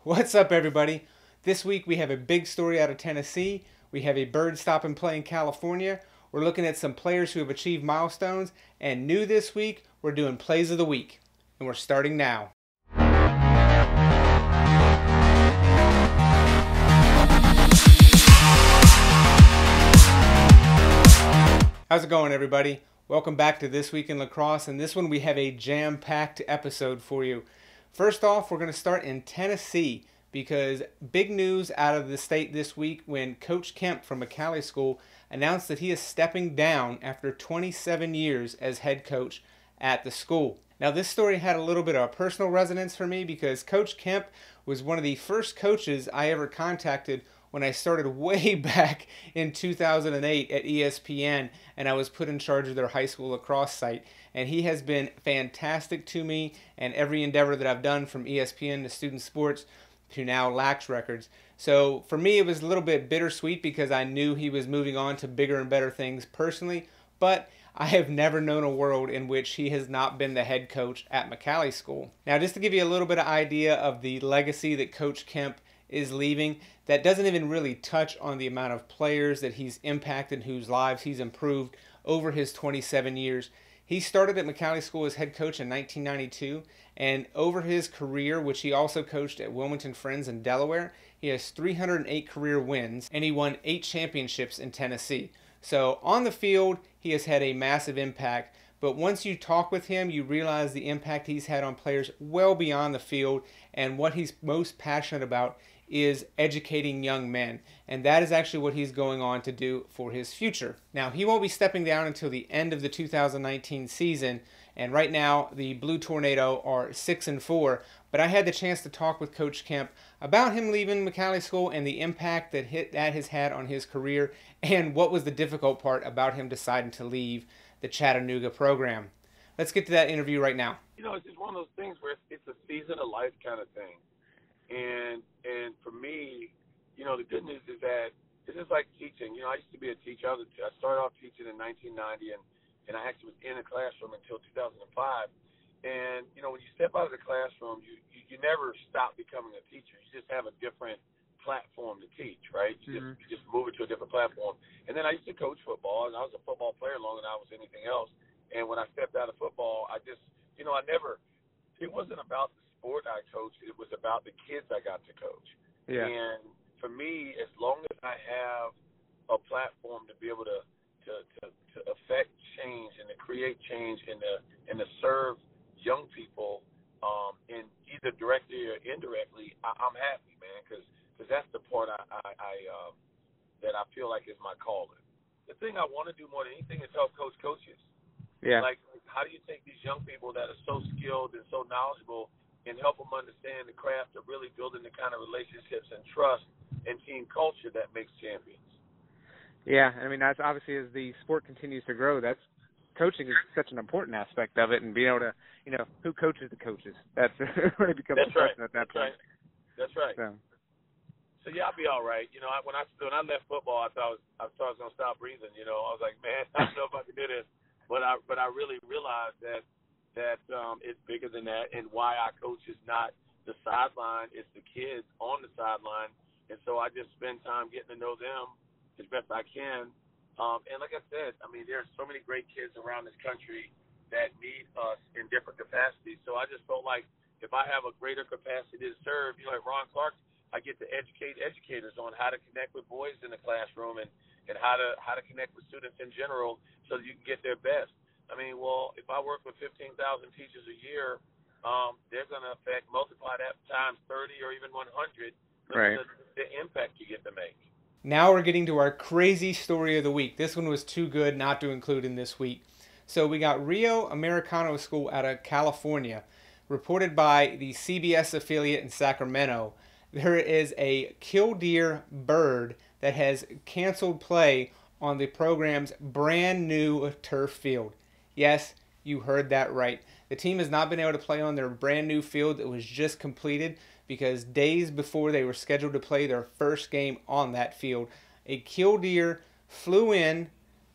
What's up, everybody? This week we have a big story out of Tennessee. We have a bird stopping play in California. We're looking at some players who have achieved milestones. And new this week, we're doing Plays of the Week. And we're starting now. How's it going, everybody? Welcome back to This Week in Lacrosse. And this one we have a jam-packed episode for you. First off, we're going to start in Tennessee because big news out of the state this week when Coach Kemp from McCallie School announced that he is stepping down after 27 years as head coach at the school. Now, this story had a little bit of a personal resonance for me because Coach Kemp was one of the first coaches I ever contacted when I started way back in 2008 at ESPN, and I was put in charge of their high school lacrosse site. And he has been fantastic to me and every endeavor that I've done, from ESPN to Student Sports to now Lax Records. So for me, it was a little bit bittersweet because I knew he was moving on to bigger and better things personally, but I have never known a world in which he has not been the head coach at McCallie School. Now, just to give you a little bit of idea of the legacy that Coach Kemp is leaving, that doesn't even really touch on the amount of players that he's impacted, whose lives he's improved over his 27 years. He started at McCallie School as head coach in 1992, and over his career, which he also coached at Wilmington Friends in Delaware, he has 308 career wins, and he won 8 championships in Tennessee. So on the field, he has had a massive impact, but once you talk with him, you realize the impact he's had on players well beyond the field, and what he's most passionate about is educating young men, and that is actually what he's going on to do for his future. Now, he won't be stepping down until the end of the 2019 season, and right now the Blue Tornado are 6-4, but I had the chance to talk with Coach Kemp about him leaving McCallie School and the impact that has had on his career, and what was the difficult part about him deciding to leave the Chattanooga program. Let's get to that interview right now. You know, it's just one of those things where it's a season of life kind of thing. And for me, you know, the good news is that it's just like teaching. You know, I used to be a teacher. I started off teaching in 1990, and I actually was in a classroom until 2005. And, you know, when you step out of the classroom, you never stop becoming a teacher. You just have a different platform to teach, right? You just move it to a different platform. And then I used to coach football, and I was a football player longer than I was anything else. And when I stepped out of football, I just, you know, it wasn't about the sport I coached, it was about the kids I got to coach. Yeah. And for me, as long as I have a platform to be able to affect change and to create change and to serve young people, in either directly or indirectly, I'm happy, man, because that's the part that I feel like is my calling. The thing I want to do more than anything is help coach coaches. Yeah. Like, how do you take these young people that are so skilled and so knowledgeable and help them understand the craft of really building the kind of relationships and trust and team culture that makes champions? Yeah, I mean, that's obviously, as the sport continues to grow, that's coaching is such an important aspect of it, and being able to, you know, who coaches the coaches? That's where it becomes a question at that point. That's right. So yeah, I'll be all right. You know, when I left football, I thought I was gonna stop breathing. You know, I was like, man, I don't know if I can do this. But I really realized that it's bigger than that, and why I coach is not the sideline, it's the kids on the sideline. And so I just spend time getting to know them as best I can. And like I said, I mean, there are so many great kids around this country that need us in different capacities. So I just felt like if I have a greater capacity to serve, you know, like Ron Clark, I get to educate educators on how to connect with boys in the classroom and how to connect with students in general so that you can get their best. I mean, well, if I work with 15,000 teachers a year, they're going to multiply that times 30 or even 100. Right. The impact you get to make. Now we're getting to our crazy story of the week. This one was too good not to include in this week. So we got Rio Americano School out of California, reported by the CBS affiliate in Sacramento. There is a killdeer bird that has canceled play on the program's brand new turf field. Yes, you heard that right. The team has not been able to play on their brand new field that was just completed because days before they were scheduled to play their first game on that field, a killdeer flew in,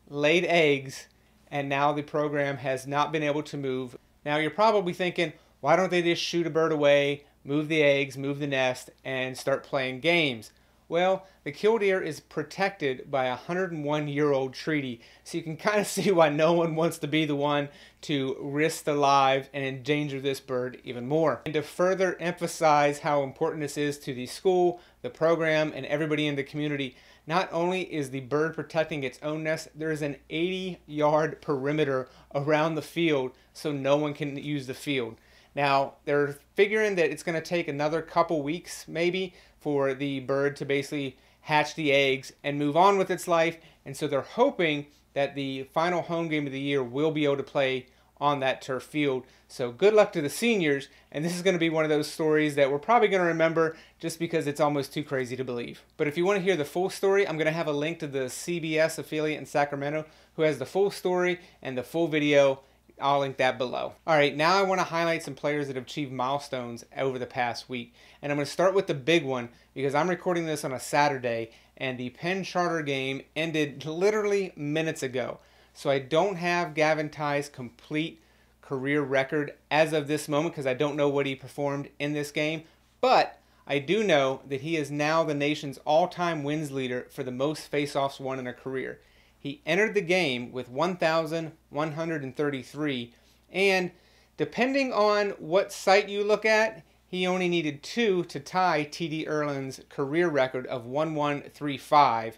laid eggs, and now the program has not been able to move. Now you're probably thinking, why don't they just shoot a bird away, move the eggs, move the nest, and start playing games. Well, the killdeer is protected by a 101-year-old treaty, so you can kind of see why no one wants to be the one to risk the lives and endanger this bird even more. And to further emphasize how important this is to the school, the program, and everybody in the community, not only is the bird protecting its own nest, there is an 80-yard perimeter around the field so no one can use the field. Now, they're figuring that it's going to take another couple weeks, maybe, for the bird to basically hatch the eggs and move on with its life. And so they're hoping that the final home game of the year will be able to play on that turf field. So good luck to the seniors. And this is going to be one of those stories that we're probably going to remember just because it's almost too crazy to believe. But if you want to hear the full story, I'm going to have a link to the CBS affiliate in Sacramento who has the full story and the full video. I'll link that below. All right, now I want to highlight some players that have achieved milestones over the past week. And I'm going to start with the big one because I'm recording this on a Saturday and the Penn Charter game ended literally minutes ago. So I don't have Gavin Tygh's complete career record as of this moment because I don't know what he performed in this game. But I do know that he is now the nation's all-time wins leader for the most faceoffs won in a career. He entered the game with 1,133, and depending on what site you look at, he only needed 2 to tie T.D. Erlin's career record of 1,135.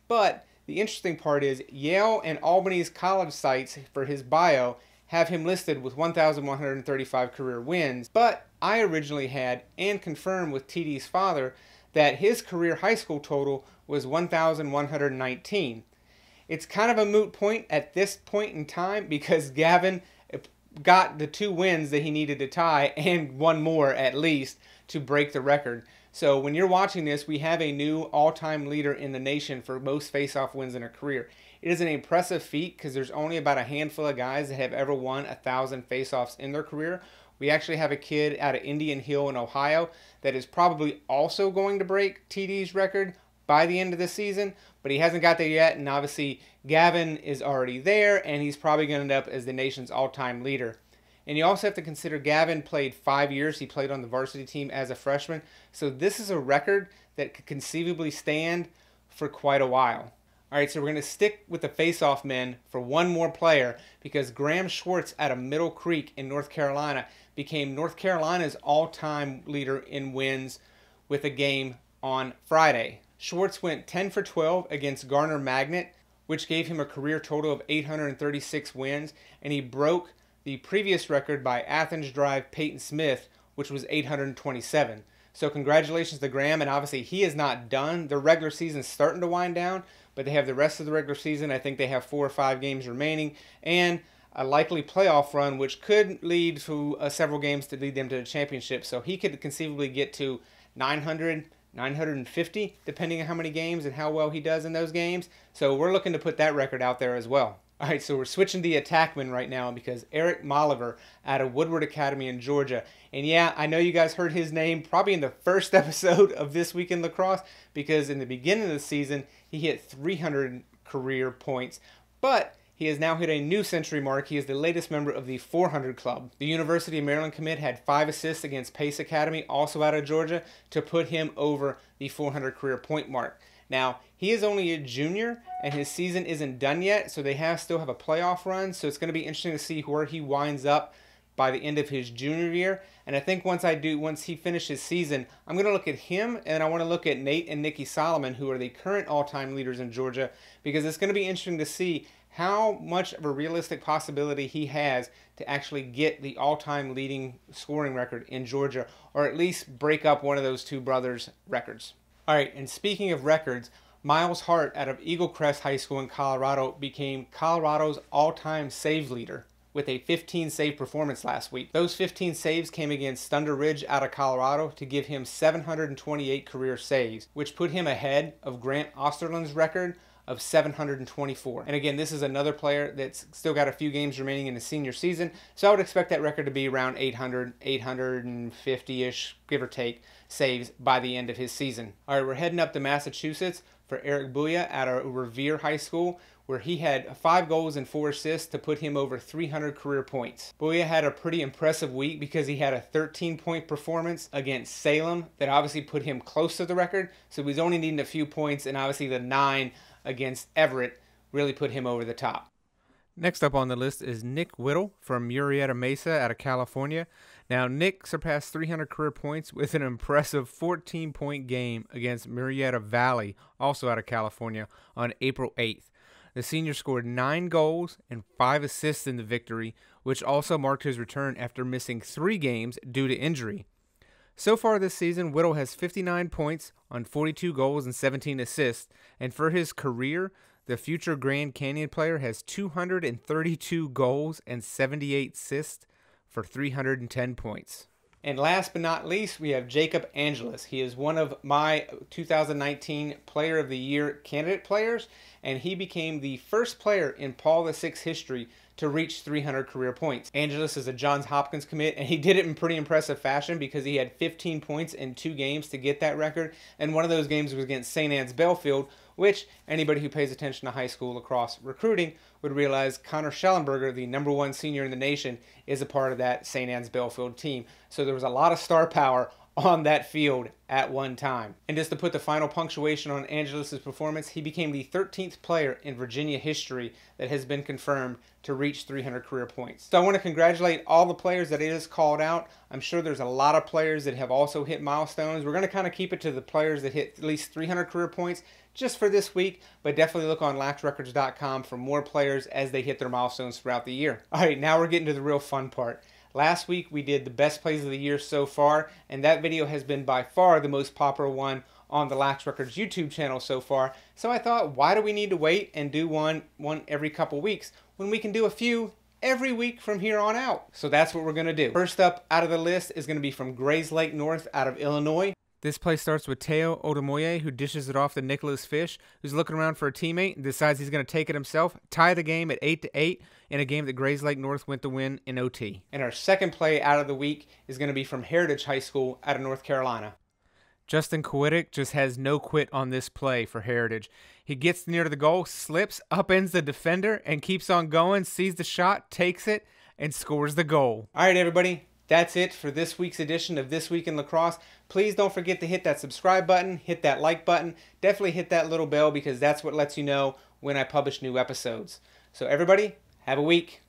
But the interesting part is Yale and Albany's college sites for his bio have him listed with 1,135 career wins. But I originally had, and confirmed with T.D.'s father, that his career high school total was 1,119. It's kind of a moot point at this point in time because Gavin got the 2 wins that he needed to tie and one more at least to break the record. So when you're watching this, we have a new all-time leader in the nation for most face-off wins in a career. It is an impressive feat because there's only about a handful of guys that have ever won 1,000 face-offs in their career. We actually have a kid out of Indian Hill in Ohio that is probably also going to break TD's record by the end of the season, but he hasn't got there yet, and obviously Gavin is already there, and he's probably going to end up as the nation's all-time leader. And you also have to consider Gavin played 5 years. He played on the varsity team as a freshman, so this is a record that could conceivably stand for quite a while. All right, so we're going to stick with the face-off men for one more player because Graham Schwartz out of Middle Creek in North Carolina became North Carolina's all-time leader in wins with a game on Friday. Schwartz went 10 for 12 against Garner Magnet, which gave him a career total of 836 wins, and he broke the previous record by Athens Drive Peyton Smith, which was 827. So congratulations to Graham, and obviously he is not done. The regular season's starting to wind down, but they have the rest of the regular season. I think they have 4 or 5 games remaining, and a likely playoff run, which could lead to several games to lead them to the championship. So he could conceivably get to 900, 950, depending on how many games and how well he does in those games. So we're looking to put that record out there as well. All right, so we're switching to the attackman right now because Eric Molliver out of Woodward Academy in Georgia. And yeah, I know you guys heard his name probably in the first episode of This Week in Lacrosse because in the beginning of the season, he hit 300 career points. But he has now hit a new century mark. He is the latest member of the 400 Club. The University of Maryland commit had 5 assists against Pace Academy, also out of Georgia, to put him over the 400 career point mark. Now, he is only a junior, and his season isn't done yet, so they still have a playoff run, so it's going to be interesting to see where he winds up by the end of his junior year. And I think once he finishes his season, I'm going to look at him, and I want to look at Nate and Nikki Solomon, who are the current all-time leaders in Georgia, because it's going to be interesting to see how much of a realistic possibility he has to actually get the all-time leading scoring record in Georgia, or at least break up one of those two brothers' records. All right, and speaking of records, Miles Hart out of Eagle Crest High School in Colorado became Colorado's all-time save leader with a 15-save performance last week. Those 15 saves came against Thunder Ridge out of Colorado to give him 728 career saves, which put him ahead of Grant Osterland's record of 724. And again, this is another player that's still got a few games remaining in the senior season, so I would expect that record to be around 800, 850-ish, give or take, saves by the end of his season. All right, we're heading up to Massachusetts for Eric Bouya out of Revere High School, where he had 5 goals and 4 assists to put him over 300 career points. Boya had a pretty impressive week because he had a 13-point performance against Salem that obviously put him close to the record, so he was only needing a few points, and obviously the 9 against Everett really put him over the top. Next up on the list is Nick Whittle from Murrieta Mesa out of California. Now, Nick surpassed 300 career points with an impressive 14-point game against Murrieta Valley, also out of California, on April 8th. The senior scored 9 goals and 5 assists in the victory, which also marked his return after missing 3 games due to injury. So far this season, Whittle has 59 points on 42 goals and 17 assists, and for his career, the future Grand Canyon player has 232 goals and 78 assists for 310 points. And last but not least, we have Jacob Angelus. He is one of my 2019 Player of the Year candidate players, and he became the first player in Paul VI history to reach 300 career points. Angelus is a Johns Hopkins commit, and he did it in pretty impressive fashion because he had 15 points in 2 games to get that record, and one of those games was against St. Anne's Belfield, which anybody who pays attention to high school lacrosse recruiting would realize Connor Schellenberger, the #1 senior in the nation, is a part of that St. Anne's Belfield team. So there was a lot of star power on that field at one time. And just to put the final punctuation on Angelus's performance, he became the 13th player in Virginia history that has been confirmed to reach 300 career points. So I want to congratulate all the players that it is called out. I'm sure there's a lot of players that have also hit milestones. We're going to kind of keep it to the players that hit at least 300 career points just for this week, but definitely look on laxrecords.com for more players as they hit their milestones throughout the year. All right, now we're getting to the real fun part. Last week we did the best plays of the year so far, and that video has been by far the most popular one on the Lax Records YouTube channel so far. So I thought, why do we need to wait and do one every couple weeks when we can do a few every week from here on out? So that's what we're going to do. First up out of the list is going to be from Grays Lake North out of Illinois. This play starts with Teo Odumoye, who dishes it off to Nicholas Fish, who's looking around for a teammate and decides he's going to take it himself, tie the game at 8-8 in a game that Grays Lake North went to win in OT. And our second play out of the week is going to be from Heritage High School out of North Carolina. Justin Kowittik just has no quit on this play for Heritage. He gets near to the goal, slips, upends the defender, and keeps on going, sees the shot, takes it, and scores the goal. All right, everybody. That's it for this week's edition of This Week in Lacrosse. Please don't forget to hit that subscribe button, hit that like button, definitely hit that little bell because that's what lets you know when I publish new episodes. So everybody, have a week.